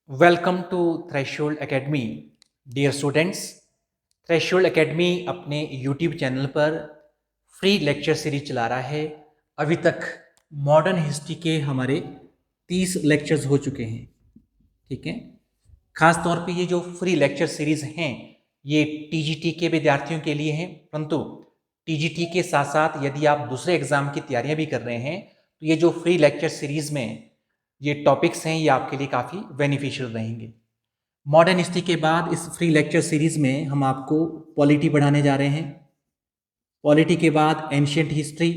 Welcome to threshold academy dear students. Threshold academy अपने YouTube channel पर free lecture series चला रहा है। अभी तक मॉडर्न हिस्ट्री के हमारे 30 लेक्चर्स हो चुके हैं। ठीक है, खास तौर पे ये जो फ्री लेक्चर सीरीज हैं ये टीजीटी के विद्यार्थियों के लिए हैं, परंतु टीजीटी के साथ साथ यदि आप दूसरे एग्जाम की तैयारियां भी कर रहे हैं तो ये जो फ्री लेक्चर सीरीज में ये टॉपिक्स हैं ये आपके लिए काफ़ी बेनिफिशियल रहेंगे। मॉडर्न हिस्ट्री के बाद इस फ्री लेक्चर सीरीज में हम आपको पॉलिटी पढ़ाने जा रहे हैं। पॉलिटी के बाद एंशियंट हिस्ट्री,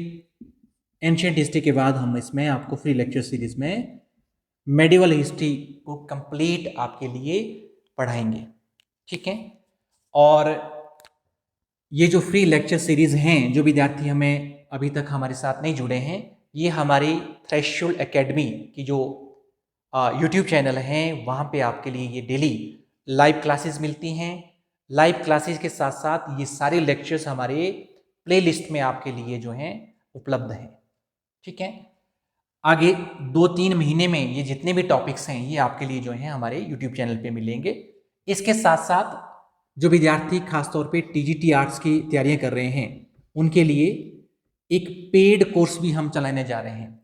एंशियंट हिस्ट्री के बाद हम इसमें आपको फ्री लेक्चर सीरीज में मेडिवल हिस्ट्री को कंप्लीट आपके लिए पढ़ाएंगे। ठीक है, और ये जो फ्री लेक्चर सीरीज हैं, जो विद्यार्थी हमें अभी तक हमारे साथ नहीं जुड़े हैं, ये हमारी थ्रेशोल्ड एकेडमी की जो यूट्यूब चैनल हैं वहाँ पे आपके लिए ये डेली लाइव क्लासेस मिलती हैं। लाइव क्लासेस के साथ साथ ये सारे लेक्चर्स हमारे प्लेलिस्ट में आपके लिए जो हैं उपलब्ध हैं। ठीक है, आगे 2-3 महीने में ये जितने भी टॉपिक्स हैं ये आपके लिए जो हैं हमारे यूट्यूब चैनल पे मिलेंगे। इसके साथ साथ जो विद्यार्थी खासतौर पे टीजीटी आर्ट्स की तैयारियां कर रहे हैं उनके लिए एक पेड कोर्स भी हम चलाने जा रहे हैं।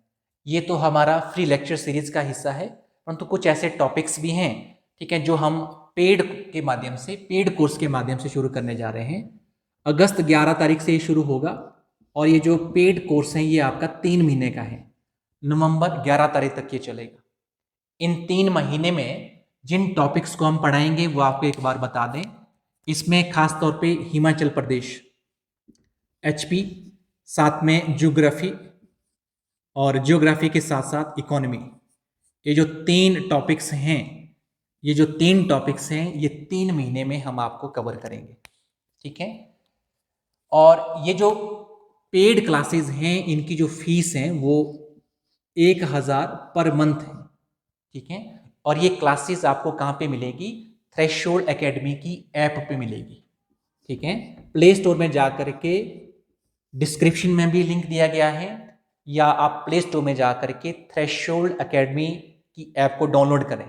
ये तो हमारा फ्री लेक्चर सीरीज का हिस्सा है, परंतु कुछ ऐसे टॉपिक्स भी हैं, ठीक है, जो हम पेड के माध्यम से, पेड कोर्स के माध्यम से शुरू करने जा रहे हैं। अगस्त 11 तारीख से ये शुरू होगा और ये जो पेड कोर्स है ये आपका 3 महीने का है। नवंबर 11 तारीख तक ये चलेगा। इन 3 महीने में जिन टॉपिक्स को हम पढ़ाएंगे वो आपको एक बार बता दें। इसमें खास तौर पे हिमाचल प्रदेश, एचपी, साथ में ज्योग्राफी और ज्योग्राफी के साथ साथ इकोनॉमी, ये जो 3 टॉपिक्स हैं, ये जो 3 टॉपिक्स हैं ये 3 महीने में हम आपको कवर करेंगे। ठीक है, और ये जो पेड क्लासेस हैं इनकी जो फीस है वो 1000 पर मंथ है। ठीक है, और ये क्लासेस आपको कहाँ पे मिलेगी? थ्रेशोल्ड एकेडमी की ऐप पे मिलेगी। ठीक है, प्ले स्टोर में जा करके डिस्क्रिप्शन में भी लिंक दिया गया है, या आप प्ले स्टोर में जा करके थ्रेशोल्ड एकेडमी की ऐप को डाउनलोड करें।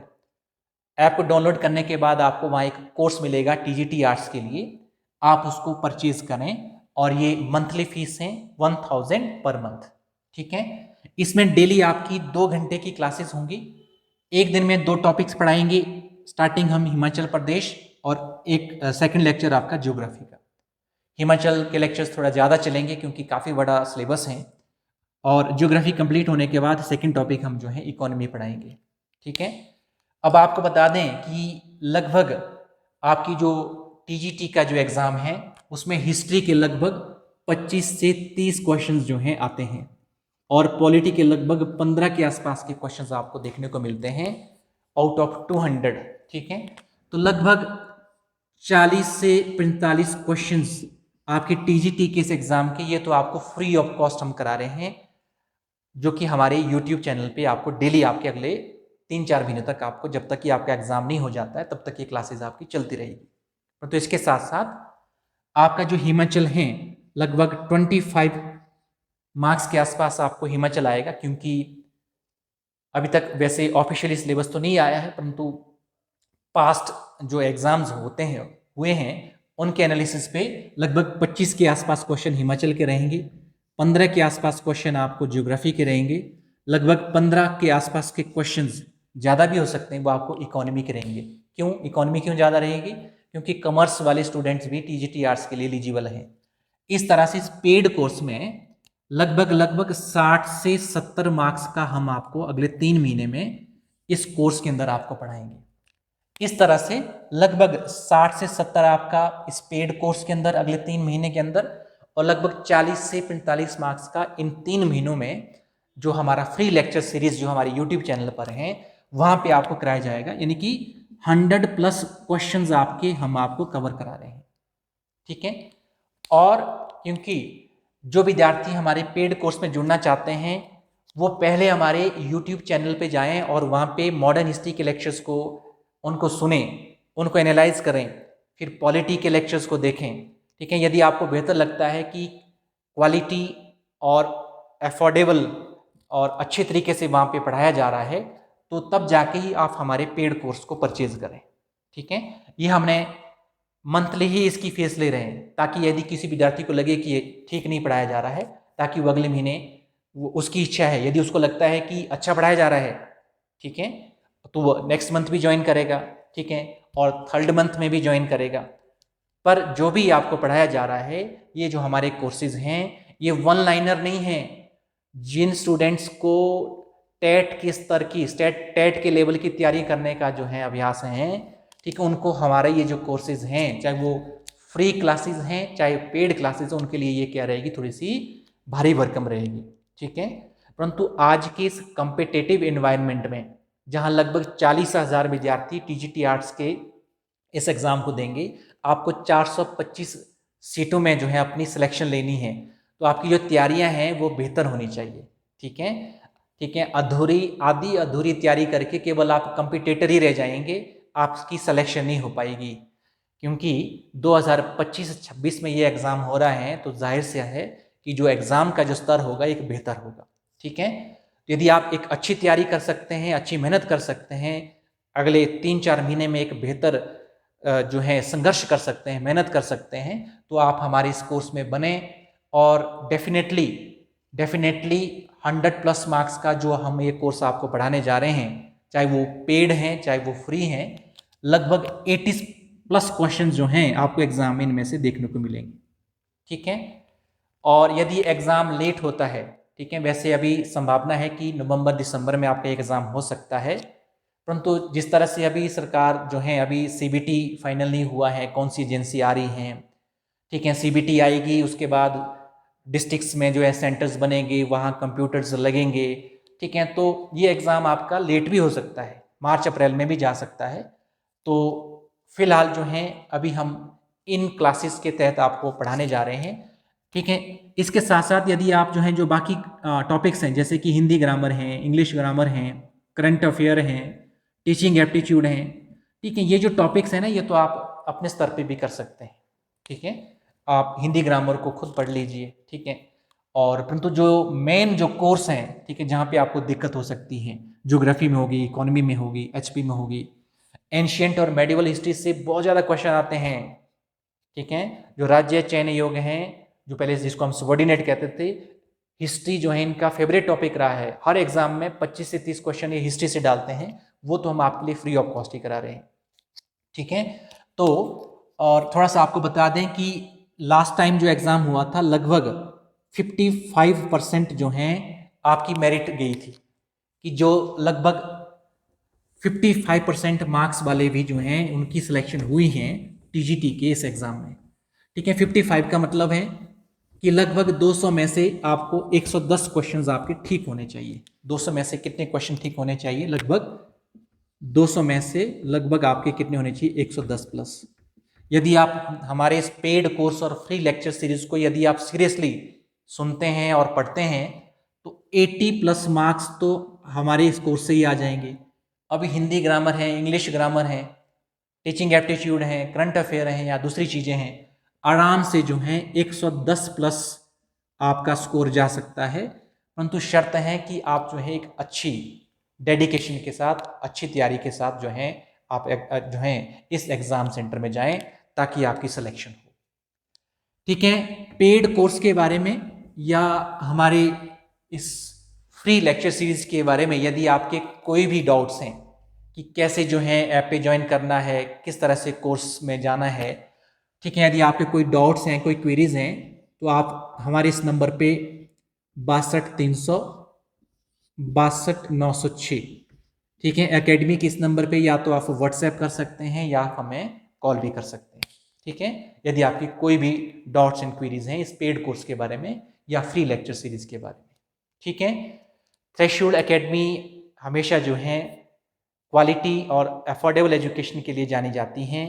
ऐप को डाउनलोड करने के बाद आपको वहाँ एक कोर्स मिलेगा टीजीटी आर्ट्स के लिए, आप उसको परचेज करें और ये मंथली फीस है 1000 पर मंथ। ठीक है, इसमें डेली आपकी 2 घंटे की क्लासेस होंगी। एक दिन में 2 टॉपिक्स पढ़ाएंगे। स्टार्टिंग हम हिमाचल प्रदेश और एक सेकंड लेक्चर आपका ज्योग्राफी का। हिमाचल के लेक्चर्स थोड़ा ज़्यादा चलेंगे क्योंकि काफ़ी बड़ा सिलेबस है, और ज्योग्राफी कंप्लीट होने के बाद सेकंड टॉपिक हम जो है इकोनॉमी पढ़ाएंगे। ठीक है, अब आपको बता दें कि लगभग आपकी जो टीजीटी का जो एग्ज़ाम है उसमें हिस्ट्री के लगभग 25 से 30 क्वेश्चंस जो हैं आते हैं, और पॉलिटी के लगभग 15 के आसपास के क्वेश्चंस आपको देखने को मिलते हैं आउट ऑफ 200। ठीक है, तो लगभग 40 से 45 क्वेश्चंस आपके टीजीटी के इस एग्ज़ाम के, ये तो आपको फ्री ऑफ कॉस्ट हम करा रहे हैं, जो कि हमारे यूट्यूब चैनल पे आपको डेली आपके अगले 3-4 महीनों तक, आपको जब तक कि आपका एग्ज़ाम नहीं हो जाता है तब तक ये क्लासेस आपकी चलती रहेगी। तो इसके साथ साथ आपका जो हिमाचल है लगभग 25 मार्क्स के आसपास आपको हिमाचल आएगा, क्योंकि अभी तक वैसे ऑफिशियली सिलेबस तो नहीं आया है, परंतु पास्ट जो एग्ज़ाम्स होते हैं हुए हैं उनके एनालिसिस पे लगभग 25 के आसपास क्वेश्चन हिमाचल के रहेंगे, 15 के आसपास क्वेश्चन आपको ज्योग्राफी के रहेंगे, लगभग 15 के आसपास के क्वेश्चंस, ज़्यादा भी हो सकते हैं, वो आपको इकोनॉमी के रहेंगे। क्यों इकोनॉमी क्यों ज़्यादा रहेगी? क्योंकि कॉमर्स वाले स्टूडेंट्स भी टीजीटी आर्ट्स के लिए एलिजिबल हैं। इस तरह से इस पेड कोर्स में लगभग 60 से 70 मार्क्स का हम आपको अगले 3 महीने में इस कोर्स के अंदर आपको पढ़ाएंगे। इस तरह से लगभग 60 से 70 आपका इस पेड कोर्स के अंदर अगले 3 महीने के अंदर, और लगभग 40 से 45 मार्क्स का इन 3 महीनों में जो हमारा फ्री लेक्चर सीरीज जो हमारे यूट्यूब चैनल पर है वहां पे आपको कराया जाएगा। यानी कि 100+ क्वेश्चंस आपके हम आपको कवर करा रहे हैं। ठीक है, और क्योंकि जो विद्यार्थी हमारे पेड कोर्स में जुड़ना चाहते हैं वो पहले हमारे यूट्यूब चैनल पे जाएं और वहाँ पे मॉडर्न हिस्ट्री के लेक्चर्स को उनको सुने, उनको एनालाइज करें, फिर पॉलिटी के लेक्चर्स को देखें। ठीक है, यदि आपको बेहतर लगता है कि क्वालिटी और अफोर्डेबल और अच्छे तरीके से वहाँ पे पढ़ाया जा रहा है तो तब जाके ही आप हमारे पेड कोर्स को परचेज करें। ठीक है, ये हमने मंथली ही इसकी फीस ले रहे हैं, ताकि यदि किसी विद्यार्थी को लगे कि ये ठीक नहीं पढ़ाया जा रहा है, ताकि वो अगले महीने, वो उसकी इच्छा है, यदि उसको लगता है कि अच्छा पढ़ाया जा रहा है, ठीक है, तो वो नेक्स्ट मंथ भी ज्वाइन करेगा, ठीक है, और थर्ड मंथ में भी ज्वाइन करेगा। पर जो भी आपको पढ़ाया जा रहा है, ये जो हमारे कोर्सेज हैं, ये वन लाइनर नहीं है। जिन स्टूडेंट्स को टेट के स्तर की, टेट के लेवल की तैयारी करने का जो है अभ्यास है, ठीक है, उनको हमारे ये जो कोर्सेज हैं, चाहे वो फ्री क्लासेस हैं चाहे पेड क्लासेस हैं, उनके लिए ये क्या रहेगी, थोड़ी सी भारी भरकम रहेगी। ठीक है, परंतु आज के इस कम्पिटेटिव एनवायरनमेंट में, जहां लगभग 40,000 विद्यार्थी टीजीटी आर्ट्स के इस एग्ज़ाम को देंगे, आपको 425 सीटों में जो है अपनी सिलेक्शन लेनी है, तो आपकी जो तैयारियां हैं वो बेहतर होनी चाहिए। ठीक है, ठीक है, आधी अधूरी तैयारी करके केवल आप कम्पिटिटर ही रह जाएंगे, आपकी सिलेक्शन नहीं हो पाएगी। क्योंकि 2025-26 में ये एग्ज़ाम हो रहा है, तो जाहिर से है कि जो एग्ज़ाम का जो स्तर होगा एक बेहतर होगा। ठीक है, तो यदि आप एक अच्छी तैयारी कर सकते हैं, अच्छी मेहनत कर सकते हैं, अगले 3-4 महीने में एक बेहतर जो है संघर्ष कर सकते हैं, मेहनत कर सकते हैं, तो आप हमारे इस कोर्स में बने, और डेफिनेटली 100+ मार्क्स का जो हम ये कोर्स आपको पढ़ाने जा रहे हैं, चाहे वो पेड हैं चाहे वो फ्री हैं, लगभग 80+ क्वेश्चन जो हैं आपको एग्जाम इनमें से देखने को मिलेंगे। ठीक है, और यदि एग्ज़ाम लेट होता है, ठीक है, वैसे अभी संभावना है कि नवंबर-दिसंबर में आपका एग्ज़ाम हो सकता है, परंतु जिस तरह से अभी सरकार जो है, अभी सीबीटी फाइनल नहीं हुआ है, कौन सी एजेंसी आ रही हैं, ठीक है, सीबीटी आएगी, उसके बाद डिस्ट्रिक्ट्स में जो है सेंटर्स बनेंगे, वहाँ कंप्यूटर्स लगेंगे, ठीक है, तो ये एग्ज़ाम आपका लेट भी हो सकता है, मार्च-अप्रैल में भी जा सकता है। तो फिलहाल जो है अभी हम इन क्लासेस के तहत आपको पढ़ाने जा रहे हैं। ठीक है, इसके साथ साथ यदि आप जो हैं, जो बाकी टॉपिक्स हैं, जैसे कि हिंदी ग्रामर हैं, इंग्लिश ग्रामर हैं, करंट अफेयर हैं, टीचिंग एप्टीट्यूड हैं, ठीक है, ये जो टॉपिक्स हैं ना, ये तो आप अपने स्तर पे भी कर सकते हैं। ठीक है, आप हिंदी ग्रामर को खुद पढ़ लीजिए। ठीक है, और परंतु जो मेन जो कोर्स हैं, ठीक है, जहाँ पे आपको दिक्कत हो सकती है, ज्योग्राफी में होगी, इकोनॉमी में होगी, एचपी में होगी, एंशियंट और मेडिवल हिस्ट्री से बहुत ज़्यादा क्वेश्चन आते हैं। ठीक है, जो राज्य चयन योग हैं, जो पहले जिसको हम सबऑर्डिनेट कहते थे, हिस्ट्री जो है इनका फेवरेट टॉपिक रहा है, हर एग्जाम में 25 से 30 क्वेश्चन ये हिस्ट्री से डालते हैं, वो तो हम आपके लिए फ्री ऑफ कॉस्ट ही करा रहे हैं। ठीक है, तो और थोड़ा सा आपको बता दें कि लास्ट टाइम जो एग्जाम हुआ था, लगभग 55% जो हैं आपकी मेरिट गई थी, कि जो लगभग 55% मार्क्स वाले भी जो हैं उनकी सिलेक्शन हुई हैं टीजीटी के इस एग्जाम में। ठीक है, 55 का मतलब है कि लगभग 200 में से आपको 110 क्वेश्चंस आपके ठीक होने चाहिए। 200 में से कितने क्वेश्चन ठीक होने चाहिए? लगभग 200 में से लगभग आपके कितने होने चाहिए? 110+। यदि आप हमारे इस पेड कोर्स और फ्री लेक्चर सीरीज को यदि आप सीरियसली सुनते हैं और पढ़ते हैं, तो 80+ मार्क्स तो हमारे इस कोर्स से ही आ जाएंगे। अभी हिंदी ग्रामर है, इंग्लिश ग्रामर है, टीचिंग एप्टीट्यूड है, करंट अफेयर है या दूसरी चीज़ें हैं, आराम से जो है 110+ आपका स्कोर जा सकता है, परंतु शर्त है कि आप जो है एक अच्छी डेडिकेशन के साथ, अच्छी तैयारी के साथ जो है आप जो है इस एग्ज़ाम सेंटर में जाएं, ताकि आपकी सिलेक्शन हो। ठीक है, पेड कोर्स के बारे में या हमारे इस फ्री लेक्चर सीरीज के बारे में यदि आपके कोई भी डाउट्स हैं कि कैसे जो है ऐप पे ज्वाइन करना है, किस तरह से कोर्स में जाना है, ठीक है, यदि आपके कोई डाउट्स हैं, कोई क्वेरीज हैं, तो आप हमारे इस नंबर पे 62 300 62 906, ठीक है, एकेडमी के इस नंबर पे या तो आप व्हाट्सएप कर सकते हैं या आप हमें कॉल भी कर सकते हैं। ठीक है, यदि आपकी कोई भी डाउट्स एंड क्वेरीज हैं इस पेड कोर्स के बारे में या फ्री लेक्चर सीरीज के बारे में। ठीक है, थ्रेशोल्ड एकेडमी हमेशा जो है क्वालिटी और अफोर्डेबल एजुकेशन के लिए जानी जाती हैं।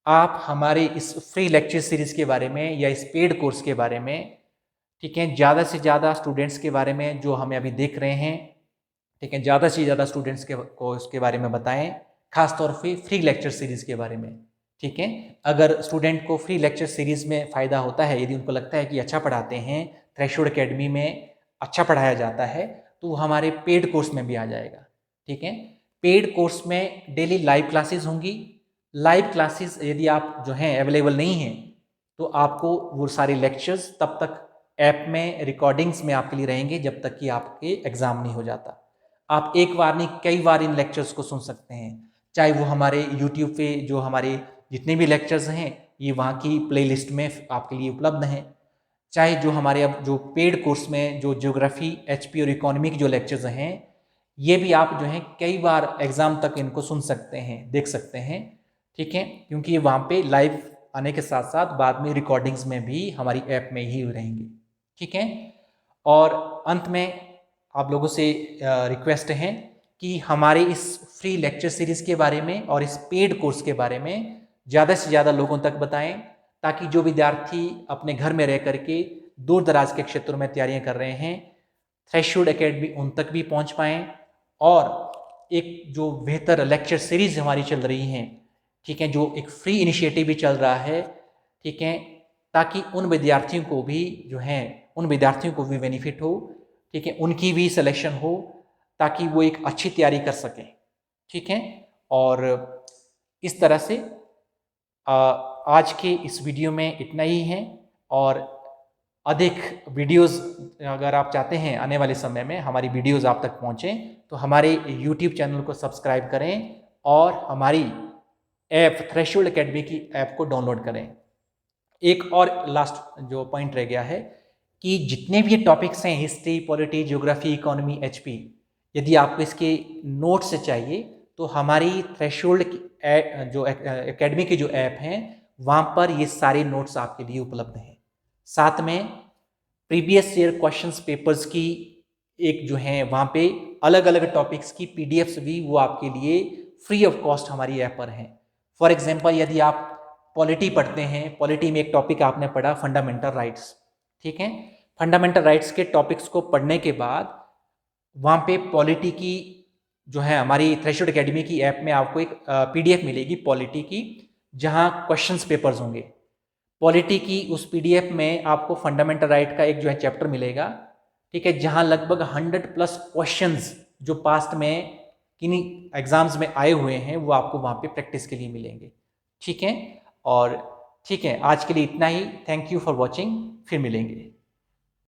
आप हमारे इस फ्री लेक्चर सीरीज के बारे में या इस पेड कोर्स के बारे में, ठीक है, ज़्यादा से ज़्यादा स्टूडेंट्स के बारे में जो हमें अभी देख रहे हैं, ठीक है, ज़्यादा से ज़्यादा स्टूडेंट्स को इसके बारे में बताएं, खासतौर पे फ्री लेक्चर सीरीज़ के बारे में। ठीक है, अगर स्टूडेंट को फ्री लेक्चर सीरीज़ में फ़ायदा होता है, यदि उनको लगता है कि अच्छा पढ़ाते हैं, थ्रेशोल्ड एकेडमी में अच्छा पढ़ाया जाता है, तो वो हमारे पेड कोर्स में भी आ जाएगा। ठीक है। पेड कोर्स में डेली लाइव क्लासेस होंगी। लाइव क्लासेस यदि आप जो हैं अवेलेबल नहीं हैं तो आपको वो सारे लेक्चर्स तब तक ऐप में रिकॉर्डिंग्स में आपके लिए रहेंगे जब तक कि आपके एग्ज़ाम नहीं हो जाता। आप एक बार नहीं कई बार इन लेक्चर्स को सुन सकते हैं, चाहे वो हमारे यूट्यूब पे जो हमारे जितने भी लेक्चर्स हैं ये वहाँ की प्लेलिस्ट में आपके लिए उपलब्ध हैं, चाहे जो हमारे अब जो पेड कोर्स में जो ज्योग्राफी, एचपी और इकोनॉमी के जो लेक्चर्स हैं ये भी आप जो हैं कई बार एग्ज़ाम तक इनको सुन सकते हैं, देख सकते हैं, ठीक है, क्योंकि ये वहाँ पे लाइव आने के साथ साथ बाद में रिकॉर्डिंग्स में भी हमारी ऐप में ही रहेंगे, ठीक है। और अंत में आप लोगों से रिक्वेस्ट है कि हमारे इस फ्री लेक्चर सीरीज़ के बारे में और इस पेड कोर्स के बारे में ज़्यादा से ज़्यादा लोगों तक बताएं, ताकि जो विद्यार्थी अपने घर में रह करके दूर दराज के क्षेत्रों में तैयारियां कर रहे हैं थ्रेशोल्ड एकेडमी उन तक भी पहुंच पाएँ और एक जो बेहतर लेक्चर सीरीज़ हमारी चल रही हैं, ठीक है, जो एक फ्री इनिशिएटिव भी चल रहा है, ठीक है, ताकि उन विद्यार्थियों को भी जो है उन विद्यार्थियों को भी बेनिफिट हो, ठीक है, उनकी भी सिलेक्शन हो ताकि वो एक अच्छी तैयारी कर सकें, ठीक है। और इस तरह से आज के इस वीडियो में इतना ही है और अधिक वीडियोस अगर आप चाहते हैं आने वाले समय में हमारी वीडियोस आप तक पहुंचें तो हमारे यूट्यूब चैनल को सब्सक्राइब करें और हमारी ऐप थ्रेशोल्ड एकेडमी की ऐप को डाउनलोड करें। एक और लास्ट जो पॉइंट रह गया है कि जितने भी ये टॉपिक्स हैं history, polity, geography, economy, HP, यदि आपको इसके नोट्स चाहिए तो हमारी थ्रेशोल्ड जो एकेडमी की जो ऐप है वहाँ पर ये सारे नोट्स आपके लिए उपलब्ध हैं। साथ में प्रीवियस ईयर क्वेश्चंस पेपर्स की एक जो है वहाँ पे अलग अलग टॉपिक्स की पीडीएफ्स भी वो आपके लिए फ्री ऑफ कॉस्ट हमारी ऐप पर हैं। फॉर एग्जांपल यदि आप पॉलिटी पढ़ते हैं, पॉलिटी में एक टॉपिक आपने पढ़ा फंडामेंटल राइट्स, ठीक है, फंडामेंटल राइट्स के टॉपिक्स को पढ़ने के बाद वहाँ पे पॉलिटी की जो है हमारी थ्रेशोल्ड एकेडमी की ऐप में आपको एक पीडीएफ मिलेगी पॉलिटी की, जहाँ क्वेश्चंस पेपर्स होंगे। पॉलिटी की उस पीडीएफ में आपको फंडामेंटल राइट का एक जो है चैप्टर मिलेगा, ठीक है, जहाँ लगभग 100+ क्वेश्चंस जो पास्ट में किन्हीं एग्जाम्स में आए हुए हैं वो आपको वहाँ पे प्रैक्टिस के लिए मिलेंगे, ठीक है। और ठीक है, आज के लिए इतना ही। थैंक यू फॉर वॉचिंग, फिर मिलेंगे।